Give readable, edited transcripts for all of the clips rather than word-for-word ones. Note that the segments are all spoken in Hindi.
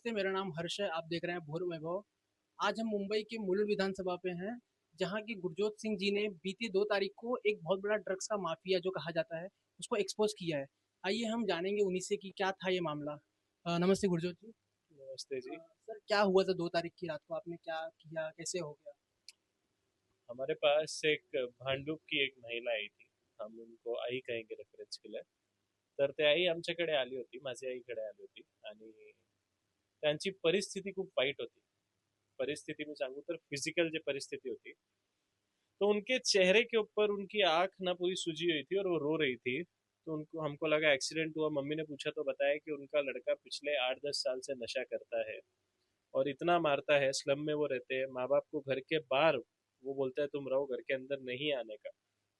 नमस्ते, मेरा नाम हर्ष है। आप देख रहे हैं भोर वैभव। आज हम मुंबई के मुलुंड विधानसभा पे हैं, जहाँ की गुरजोत सिंह जी ने बीती 2 तारीख को एक बहुत बड़ा ड्रग्स का माफिया जो कहा जाता है, उसको एक्सपोज किया है। आइए हम जानेंगे उन्हीं से कि क्या था ये मामला। नमस्ते गुरजोत जी। नमस्ते जी। सर, क्या हुआ था 2 तारीख की रात को? आपने क्या किया, कैसे हो गया? हमारे पास एक भांडुप की एक महिला आई थी. हम उनको आई कहेंगे रेफरन्स केलं. तर ते आई आमच्याकडे आली होती, माझी आईकडे आली होती. आणि त्यांची परिस्थिती खूप वाईट होती. परिस्थिती मी सांगू तर फिजिकल जी परिस्थिती होती, तो उनके चेहरे के ऊपर उनकी आंख ना पूरी सूजी हुई थी और वो रो रही थी. तो उनको हमको लगा एक्सीडेंट हुआ. मम्मी ने पूछा तो बताया कि उनका लड़का पिछले 8-10 साल से नशा करता है और इतना मारता है. स्लम में वो रहते हैं, माँ बाप को घर के बाहर वो बोलता है तुम रहो, घर के अंदर नहीं आने का.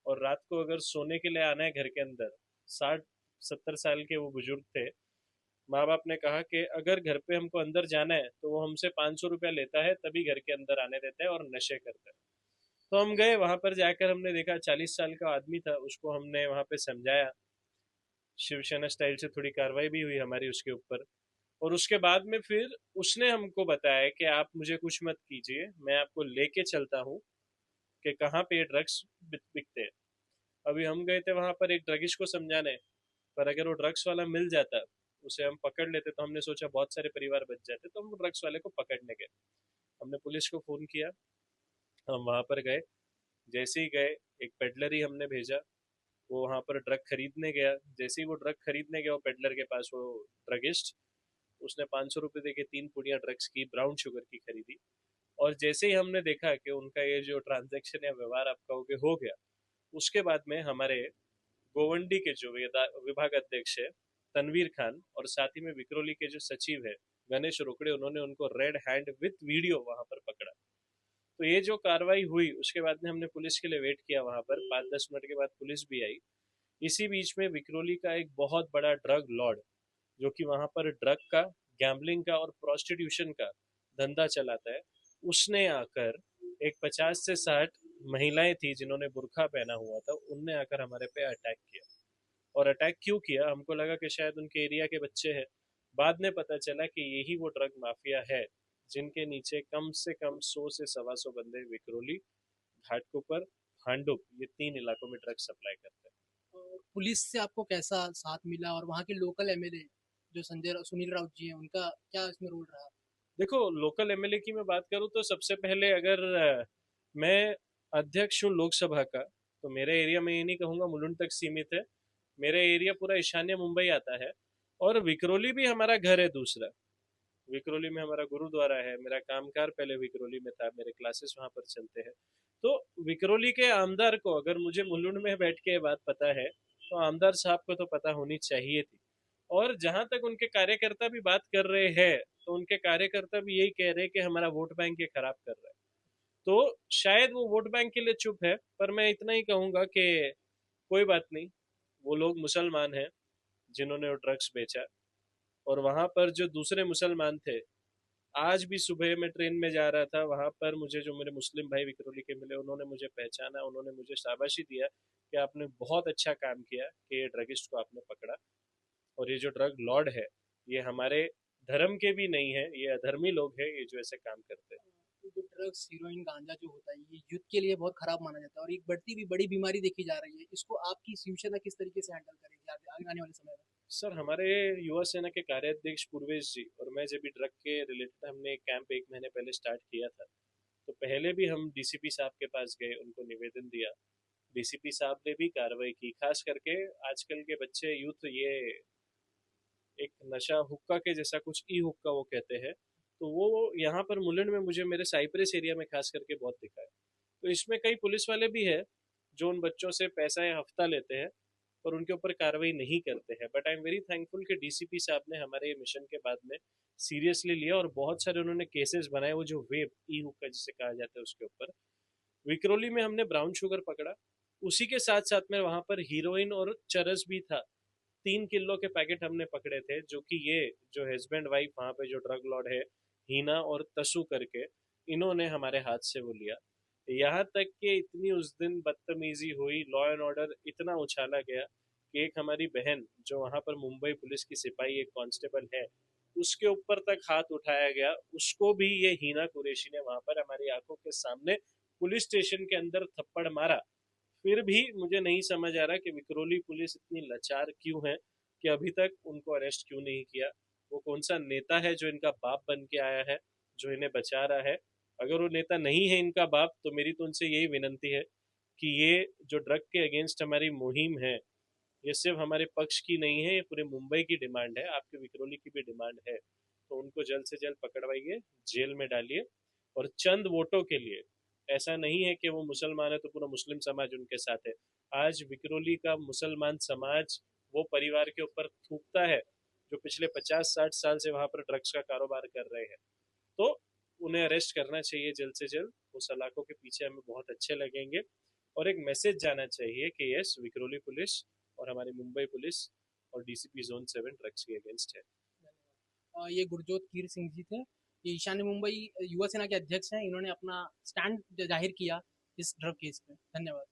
और रात को अगर सोने के लिए आना है घर के अंदर, 60-70 साल के वो बुजुर्ग थे. माँ बाप ने कहा कि अगर घर पे हमको अंदर जाना है तो वो हमसे 500 रुपया लेता है, तभी घर के अंदर आने देता है और नशे करता है. तो हम गए वहां पर. जाकर हमने देखा 40 साल का आदमी था. उसको हमने वहां पे समझाया. शिवसेना स्टाइल से थोड़ी कार्रवाई भी हुई हमारी उसके ऊपर. और उसके बाद में फिर उसने हमको बताया कि आप मुझे कुछ मत कीजिए, मैं आपको लेके चलता हूँ कि कहाँ पे ड्रग्स बिकते हैं. अभी हम गए थे वहां पर एक ड्रगिस्ट को समझाने, पर अगर वो ड्रग्स वाला मिल जाता, उसे हम पकड़ लेते, तो हमने सोचा बहुत सारे परिवार बच जाते. तो हम ड्रग्स वाले को पकड़ने गए. हमने पुलिस को फोन किया. हम वहां पर गए. जैसे ही गए, एक पेडलर ही हमने भेजा. वो वहां पर ड्रग खरीदने गया. जैसे ही वो ड्रग खरीदने गया वो पेडलर के पास, वो ड्रगिस्ट, उसने 500 रुपये दे के 3 पुड़िया ड्रग्स की ब्राउन शुगर की खरीदी. और जैसे ही हमने देखा कि उनका ये जो ट्रांजैक्शन या व्यवहार आप कहोगे हो गया, उसके बाद में हमारे गोवंडी के जो विभाग अध्यक्ष है तनवीर खान, और साथ ही में विक्रोली के जो सचिव है गणेश रोकड़े, उन्होंने उनको रेड हैंड विथ वीडियो वहां पर पकड़ा. तो ये जो कार्रवाई हुई, उसके बाद में हमने पुलिस के लिए वेट किया वहां पर. 5-10 मिनट के बाद पुलिस भी आई. इसी बीच में विक्रोली का एक बहुत बड़ा ड्रग लॉर्ड, जो कि वहां पर ड्रग का, गैम्बलिंग का और प्रोस्टिट्यूशन का धंधा चलाता है, उसने आकर, एक 50 से 60 महिलाएं थी जिन्होंने बुरखा पहना हुआ था, उनने आकर हमारे पे अटैक किया. और अटैक क्यों किया, हमको लगा कि शायद उनके एरिया के बच्चे हैं. बाद में पता चला कि यही वो ड्रग माफिया है जिनके नीचे कम से कम 100 से 125 बंदे विक्रोली, घाटकोपर, भांडुप, ये 3 इलाकों में ड्रग सप्लाई करते हैं. पुलिस से आपको कैसा साथ मिला, और वहाँ के लोकल एमएलए जो सुनील राउत जी हैं, उनका क्या इसमें रोल रहा? देखो, लोकल एमएलए की मैं बात करूं तो सबसे पहले अगर मैं अध्यक्ष हूँ लोकसभा का, तो मेरे एरिया में ये नहीं कहूंगा मुलुंड तक सीमित है. मेरा एरिया पूरा ईशान्य मुंबई आता है. और विक्रोली भी हमारा घर है दूसरा. विक्रोली में हमारा गुरुद्वारा है. मेरा कामकार पहले विक्रोली में था, मेरे क्लासेस वहां पर चलते हैं. तो विक्रोली के आमदार को, अगर मुझे मुलुंड में बैठ के ये बात पता है, तो आमदार साहब को तो पता होनी चाहिए थी. और जहां तक उनके कार्यकर्ता भी बात कर रहे हैं, तो उनके कार्यकर्ता भी यही कह रहे हैं कि हमारा वोट बैंक ये खराब कर रहा है. तो शायद वो वोट बैंक के लिए चुप है, पर मैं इतना ही कहूंगा कि कोई बात नहीं. वो लोग मुसलमान हैं जिन्होंने वो ड्रग्स बेचा. और वहां पर जो दूसरे मुसलमान थे, आज भी सुबह मैं ट्रेन में जा रहा था, वहां पर मुझे जो मेरे मुस्लिम भाई विक्रोली के मिले, उन्होंने मुझे पहचाना, उन्होंने मुझे शाबाशी दिया कि आपने बहुत अच्छा काम किया कि ये ड्रगिस्ट को आपने पकड़ा. और ये जो ड्रग लॉर्ड है, ये हमारे धर्म के भी नहीं है, ये अधर्मी लोग हैं ये जो ऐसे काम करते हैं. जो ड्रग्स, हीरोइन, गांजा जो होता है, ये यूथ के लिए बहुत खराब माना जाता है और एक बढ़ती हुई बड़ी बीमारी देखी जा रही है। इसको आपकी शिवसेना किस तरीके से हैंडल करेगी आगे आने वाले समय में? सर, हमारे युवा सेना के कार्याध्यक्ष पूर्वेश जी और मैं जब भी ड्रग के रिलेटेड, हमने एक कैंप 1 महीने पहले स्टार्ट किया था, तो पहले भी हम डीसीपी साहब के पास गए, उनको निवेदन दिया. डीसीपी साहब ने भी कार्रवाई की. खास करके आजकल के बच्चे यूथ, ये एक नशा हुक्का के जैसा कुछ, ई हुक्का वो कहते हैं, तो वो यहाँ पर मुलुंड में मुझे मेरे साइप्रेस एरिया में खास करके बहुत दिखा है. तो इसमें कई पुलिस वाले भी है जो उन बच्चों से पैसा या हफ्ता लेते हैं और उनके ऊपर कार्रवाई नहीं करते हैं. But I am very thankful कि डीसीपी साहब ने हमारे ये मिशन के बाद में सीरियसली लिया और बहुत सारे उन्होंने केसेस बनाए, वो जो वेप, ई हुक्का जिसे कहा जाता है, उसके ऊपर. विक्रोली में हमने ब्राउन शुगर पकड़ा. उसी के साथ साथ में वहां पर हीरोइन और चरस भी था. 3 किलो के पैकेट हमने पकड़े थे, जो कि ये जो हस्बैंड वाइफ वहां पे जो ड्रग लॉर्ड है, हीना और तसु करके, इन्होंने हमारे हाथ से वो लिया. यहाँ तक कि इतनी उस दिन बदतमीजी हुई, लॉ एंड ऑर्डर इतना उछाला गया कि एक हमारी बहन जो वहां पर मुंबई पुलिस की सिपाही, एक कांस्टेबल है, उसके ऊपर तक हाथ उठाया गया, उसको भी ये हिना कुरैशी ने वहां पर हमारी आंखों के सामने पुलिस स्टेशन के अंदर थप्पड़ मारा। फिर भी मुझे नहीं समझ आ रहा कि विक्रोली पुलिस इतनी लाचार क्यों है कि अभी तक उनको अरेस्ट क्यों नहीं किया। वो कौन सा नेता है जो इनका बाप बन के आया है, जो इन्हें बचा रहा है? अगर वो नेता नहीं है इनका बाप, तो मेरी तो उनसे यही विनंती है कि ये जो ड्रग के अगेंस्ट हमारी मुहिम है, ये सिर्फ हमारे पक्ष की नहीं है, ये पूरे मुंबई की डिमांड है, आपके विक्रोली की भी डिमांड है। तो उनको जल्द से जल्द पकड़वाइए, जेल में डालिए। और चंद वोटों के लिए, ऐसा नहीं है कि वो मुसलमान है तो पूरा मुस्लिम समाज उनके साथ है। आज विक्रोली का मुसलमान समाज वो परिवार के ऊपर थूकता है जो पिछले 50-60 साल से वहां पर ड्रग्स का कारोबार कर रहे हैं। तो उन्हें अरेस्ट करना चाहिए जल्द से जल्द। वो सलाखों के पीछे हमें बहुत अच्छे लगेंगे। और एक मैसेज जाना चाहिए कि यस, विक्रोली पुलिस और हमारी मुंबई पुलिस और डीसीपी जोन 7 ड्रग्स के अगेंस्ट है। ये गुरजोत कीर सिंह जी थे, ये ईशान्य मुंबई युवा सेना के अध्यक्ष हैं। इन्होंने अपना स्टैंड जाहिर किया इस ड्रग केस पे। धन्यवाद।